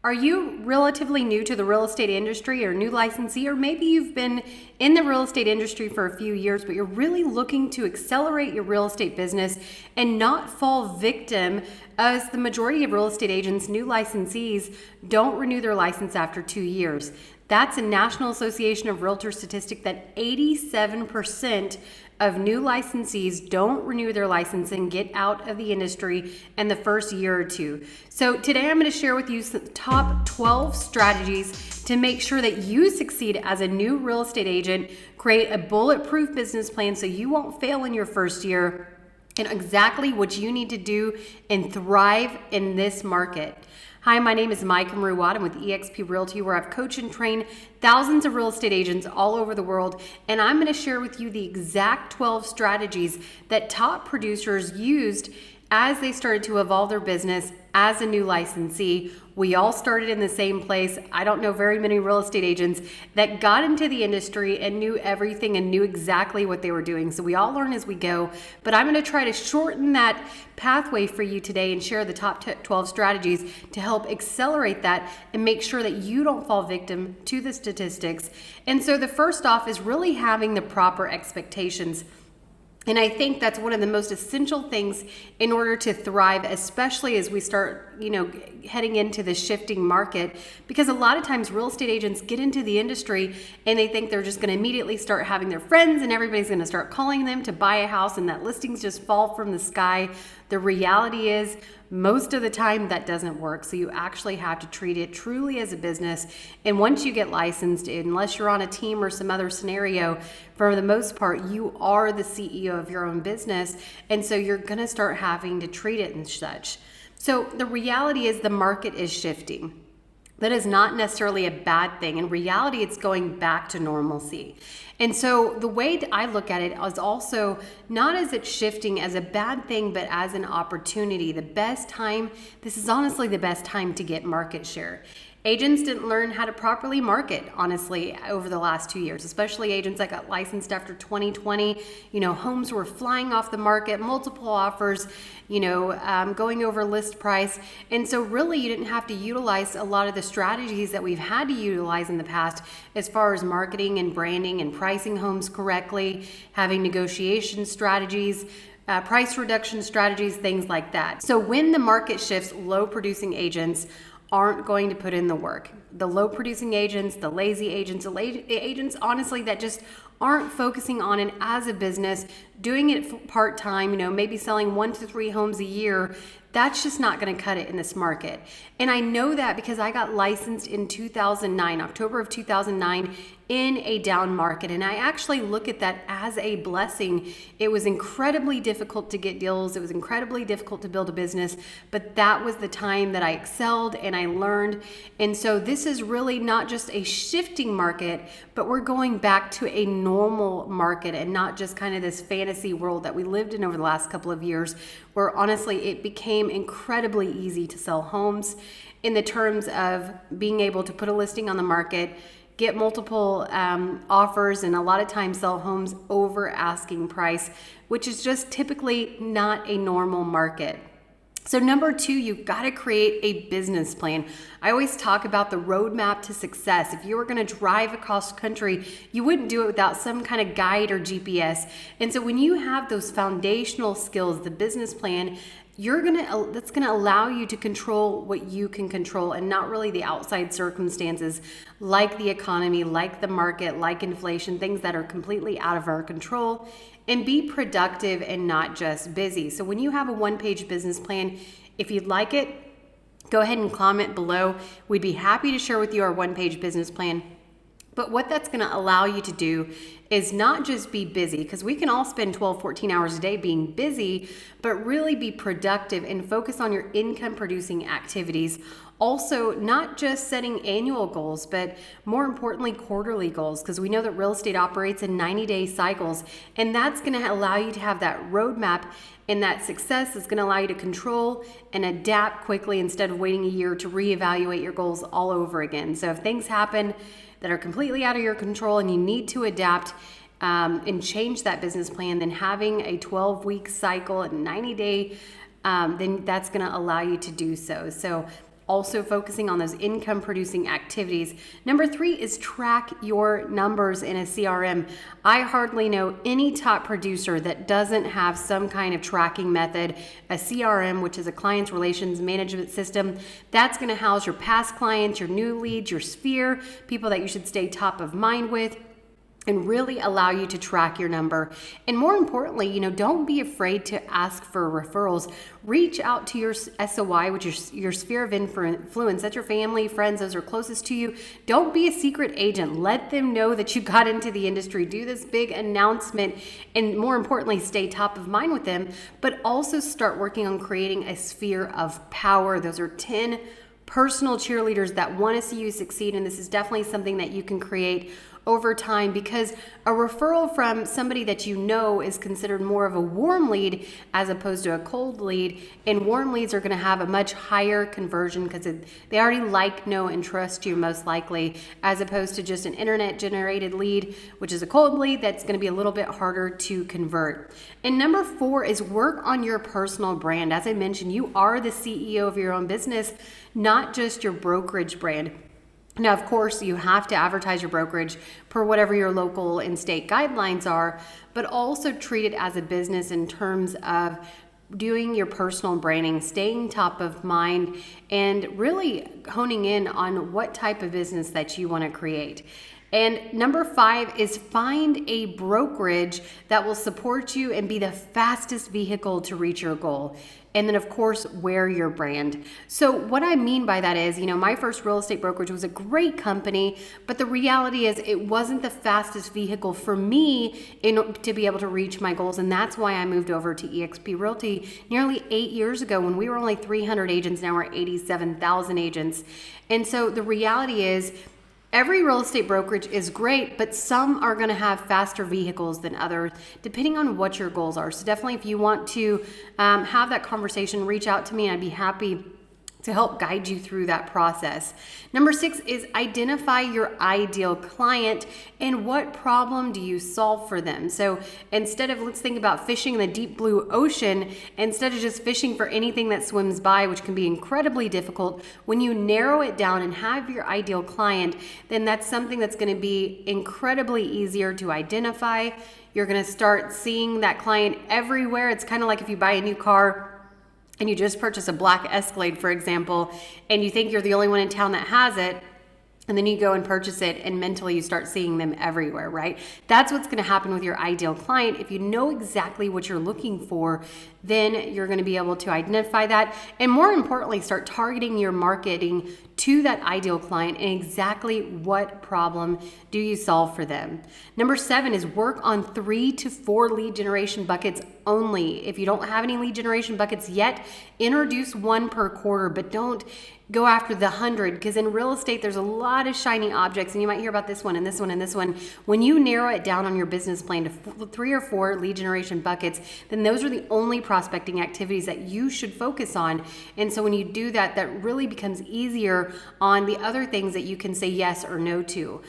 Are you relatively new to the real estate industry or new licensee, or maybe you've been in the real estate industry for a few years, but you're really looking to accelerate your real estate business and not fall victim as the majority of real estate agents, new licensees, don't renew their license after 2 years. That's a National Association of Realtors statistic that 87% of new licensees don't renew their license and get out of the industry in the first year or two. So today I'm going to share with you some top 12 strategies to make sure that you succeed as a new real estate agent, create a bulletproof business plan so you won't fail in your first year, and exactly what you need to do and thrive in this market. Hi, my name is Mike Maruwat. I'm with eXp Realty, where I've coached and trained thousands of real estate agents all over the world. And I'm going to share with you the exact 12 strategies that top producers used as they started to evolve their business as a new licensee. We all started in the same place. I don't know very many real estate agents that got into the industry and knew everything and knew exactly what they were doing. So we all learn as we go, but I'm going to try to shorten that pathway for you today and share the top 12 strategies to help accelerate that and make sure that you don't fall victim to the statistics. And so the first off is really having the proper expectations. And I think that's one of the most essential things in order to thrive, especially as we start, heading into the shifting market, because a lot of times real estate agents get into the industry and they think they're just going to immediately start having their friends and everybody's going to start calling them to buy a house and that listings just fall from the sky. The reality is most of the time that doesn't work. So you actually have to treat it truly as a business. And once you get licensed, unless you're on a team or some other scenario, for the most part, you are the CEO of your own business. And so you're going to start having to treat it and such. So the reality is the market is shifting. That is not necessarily a bad thing. In reality, it's going back to normalcy. And so the way that I look at it is also not as it's shifting as a bad thing, but as an opportunity. This is honestly the best time to get market share. Agents didn't learn how to properly market, honestly, over the last 2 years, especially agents that got licensed after 2020. Homes were flying off the market, multiple offers, going over list price. And so really you didn't have to utilize a lot of the strategies that we've had to utilize in the past as far as marketing and branding and pricing homes correctly, having negotiation strategies, price reduction strategies, things like that. So when the market shifts, low producing agents aren't going to put in the work. The low producing agents, the lazy agents, agents honestly that just aren't focusing on it as a business, doing it part-time, maybe selling 1 to 3 homes a year, that's just not going to cut it in this market. And I know that because I got licensed in 2009, October of 2009, in a down market. And I actually look at that as a blessing. It was incredibly difficult to get deals. It was incredibly difficult to build a business, but that was the time that I excelled and I learned. And so this is really not just a shifting market, but we're going back to a normal market and not just kind of this fantasy world that we lived in over the last couple of years, where honestly it became incredibly easy to sell homes in the terms of being able to put a listing on the market, get multiple offers, and a lot of times sell homes over asking price, which is just typically not a normal market. So number 2, you've got to create a business plan. I always talk about the roadmap to success. If you were going to drive across country, you wouldn't do it without some kind of guide or GPS. And so when you have those foundational skills, the business plan, that's going to allow you to control what you can control and not really the outside circumstances like the economy, like the market, like inflation, things that are completely out of our control, and be productive and not just busy. So when you have a 1-page business plan, if you'd like it, go ahead and comment below. We'd be happy to share with you our 1-page business plan. But what that's going to allow you to do is not just be busy, because we can all spend 12, 14 hours a day being busy, but really be productive and focus on your income producing activities. Also, not just setting annual goals, but more importantly, quarterly goals, because we know that real estate operates in 90-day cycles, and that's going to allow you to have that roadmap, and that success is going to allow you to control and adapt quickly instead of waiting a year to reevaluate your goals all over again. So if things happen that are completely out of your control and you need to adapt and change that business plan, then having a 12-week cycle and 90-day, then that's going to allow you to do so. So also focusing on those income producing activities. Number 3 is track your numbers in a CRM. I hardly know any top producer that doesn't have some kind of tracking method, a CRM, which is a client relations management system. That's going to house your past clients, your new leads, your sphere, people that you should stay top of mind with, and really allow you to track your number. And more importantly, don't be afraid to ask for referrals. Reach out to your SOI, which is your sphere of influence. That's your family, friends, those are closest to you. Don't be a secret agent. Let them know that you got into the industry. Do this big announcement, and more importantly, stay top of mind with them, but also start working on creating a sphere of power. Those are 10 personal cheerleaders that want to see you succeed, and this is definitely something that you can create over time, because a referral from somebody that you know is considered more of a warm lead as opposed to a cold lead, and warm leads are going to have a much higher conversion because they already like, know, and trust you most likely, as opposed to just an internet generated lead, which is a cold lead that's going to be a little bit harder to convert. And number 4 is work on your personal brand. As I mentioned, you are the CEO of your own business, not just your brokerage brand. Now, of course, you have to advertise your brokerage per whatever your local and state guidelines are, but also treat it as a business in terms of doing your personal branding, staying top of mind, and really honing in on what type of business that you want to create. And number 5 is find a brokerage that will support you and be the fastest vehicle to reach your goal. And then, of course, wear your brand. So what I mean by that is, my first real estate brokerage was a great company, but the reality is it wasn't the fastest vehicle for me to be able to reach my goals. And that's why I moved over to eXp Realty nearly 8 years ago when we were only 300 agents. Now we're 87,000 agents. And so the reality is, every real estate brokerage is great, but some are going to have faster vehicles than others, depending on what your goals are. So definitely, if you want to have that conversation, reach out to me, and I'd be happy to help guide you through that process. Number 6 is identify your ideal client and what problem do you solve for them. So instead of, let's think about fishing in the deep blue ocean, instead of just fishing for anything that swims by, which can be incredibly difficult, when you narrow it down and have your ideal client, then that's something that's going to be incredibly easier to identify. You're going to start seeing that client everywhere. It's kind of like if you buy a new car and you just purchase a black Escalade, for example, and you think you're the only one in town that has it, and then you go and purchase it, and mentally you start seeing them everywhere, right? That's what's going to happen with your ideal client. If you know exactly what you're looking for, then you're going to be able to identify that, and more importantly, start targeting your marketing to that ideal client and exactly what problem do you solve for them. Number 7 is work on 3 to 4 lead generation buckets only. If you don't have any lead generation buckets yet, introduce 1 per quarter, but don't go after the 100, because in real estate, there's a lot of shiny objects, and you might hear about this one and this one and this one. When you narrow it down on your business plan to 3 or 4 lead generation buckets, then those are the only prospecting activities that you should focus on. And so when you do that, that really becomes easier on the other things that you can say yes or no to.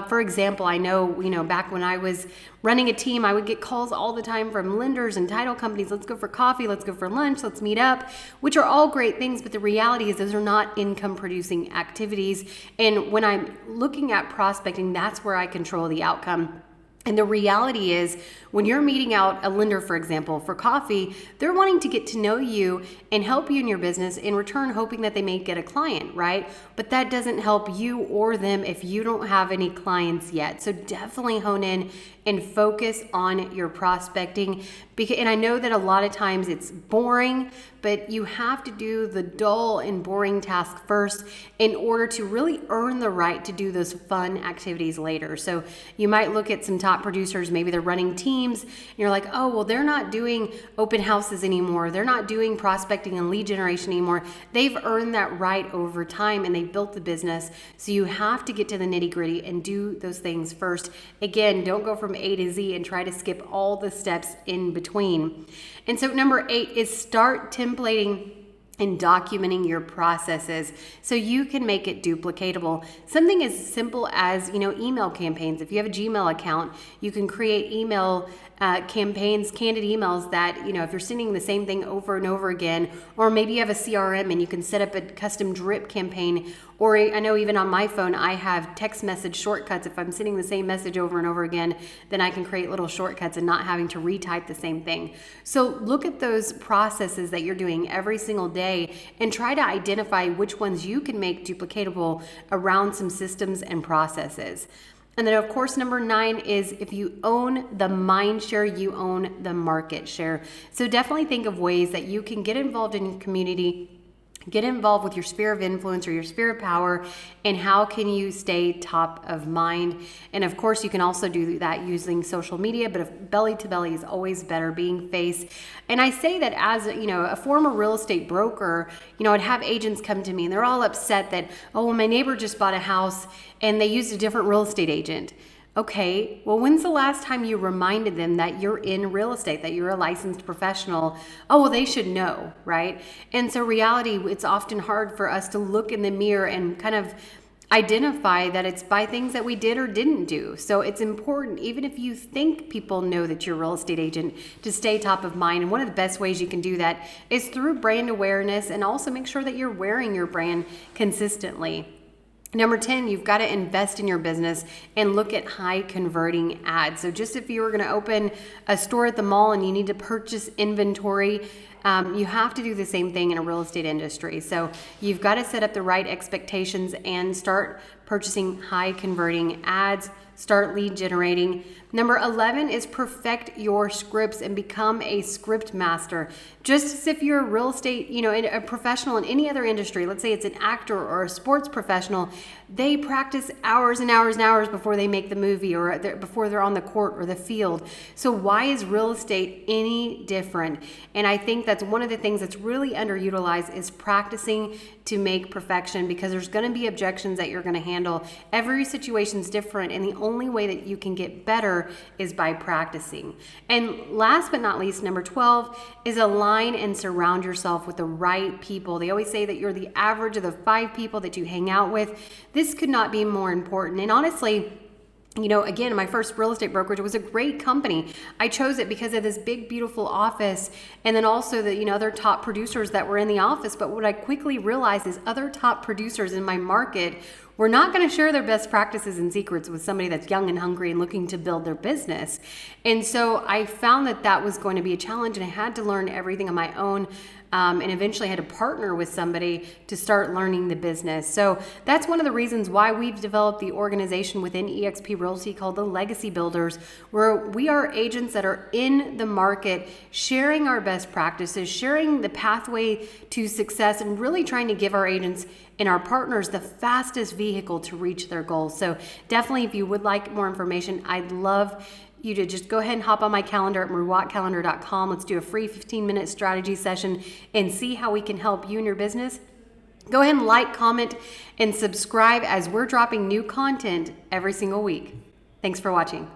For example, I know, back when I was running a team, I would get calls all the time from lenders and title companies. Let's go for coffee, let's go for lunch, let's meet up, which are all great things, but the reality is those are not income producing activities. And when I'm looking at prospecting, that's where I control the outcome. And the reality is, when you're meeting out a lender, for example, for coffee, they're wanting to get to know you and help you in your business, in return hoping that they may get a client, right? But that doesn't help you or them if you don't have any clients yet. So definitely hone in and focus on your prospecting. And I know that a lot of times it's boring, but you have to do the dull and boring task first in order to really earn the right to do those fun activities later. So you might look at some top producers, maybe they're running teams, and you're like, oh, well, they're not doing open houses anymore. They're not doing prospecting and lead generation anymore. They've earned that right over time and they built the business. So you have to get to the nitty gritty and do those things first. Again, don't go from A to Z and try to skip all the steps in between. And so number 8 is start templating and documenting your processes so you can make it duplicatable. Something as simple as, email campaigns. If you have a Gmail account, you can create email campaigns, candid emails that, if you're sending the same thing over and over again, or maybe you have a CRM and you can set up a custom drip campaign. Or I know even on my phone, I have text message shortcuts. If I'm sending the same message over and over again, then I can create little shortcuts and not having to retype the same thing. So look at those processes that you're doing every single day and try to identify which ones you can make duplicatable around some systems and processes. And then, of course, number 9 is if you own the mind share, you own the market share. So definitely think of ways that you can get involved in your community, get involved with your sphere of influence or your sphere of power, and how can you stay top of mind. And of course, you can also do that using social media, but if belly to belly is always better, being face. And I say that as a former real estate broker, I'd have agents come to me and they're all upset that, oh, well, my neighbor just bought a house and they used a different real estate agent. Okay, well, when's the last time you reminded them that you're in real estate, that you're a licensed professional? Oh, well, they should know, right? And so reality, it's often hard for us to look in the mirror and kind of identify that it's by things that we did or didn't do. So it's important, even if you think people know that you're a real estate agent, to stay top of mind. And one of the best ways you can do that is through brand awareness, and also make sure that you're wearing your brand consistently. Number 10, you've got to invest in your business and look at high converting ads. So just if you were going to open a store at the mall and you need to purchase inventory, you have to do the same thing in a real estate industry. So you've got to set up the right expectations and start purchasing high converting ads, start lead generating. Number 11 is perfect your scripts and become a script master. Just as if you're a real estate, a professional in any other industry, let's say it's an actor or a sports professional, they practice hours and hours and hours before they make the movie or before they're on the court or the field. So why is real estate any different? And I think that's one of the things that's really underutilized is practicing to make perfection, because there's going to be objections that you're going to handle. Every situation's different, and the only way that you can get better is by practicing. And last but not least, number 12 is align and surround yourself with the right people. They always say that you're the average of the 5 people that you hang out with. This could not be more important. And honestly, again, my first real estate brokerage was a great company. I chose it because of this big, beautiful office, and then also the, other top producers that were in the office. But what I quickly realized is other top producers in my market were not going to share their best practices and secrets with somebody that's young and hungry and looking to build their business. And so I found that was going to be a challenge, and I had to learn everything on my own. And eventually had to partner with somebody to start learning the business. So that's one of the reasons why we've developed the organization within eXp Realty called the Legacy Builders, where we are agents that are in the market, sharing our best practices, sharing the pathway to success, and really trying to give our agents and our partners the fastest vehicle to reach their goals. So definitely, if you would like more information, I'd love you to just go ahead and hop on my calendar at marwattcalendar.com. Let's do a free 15-minute strategy session and see how we can help you and your business. Go ahead and like, comment, and subscribe as we're dropping new content every single week. Thanks for watching.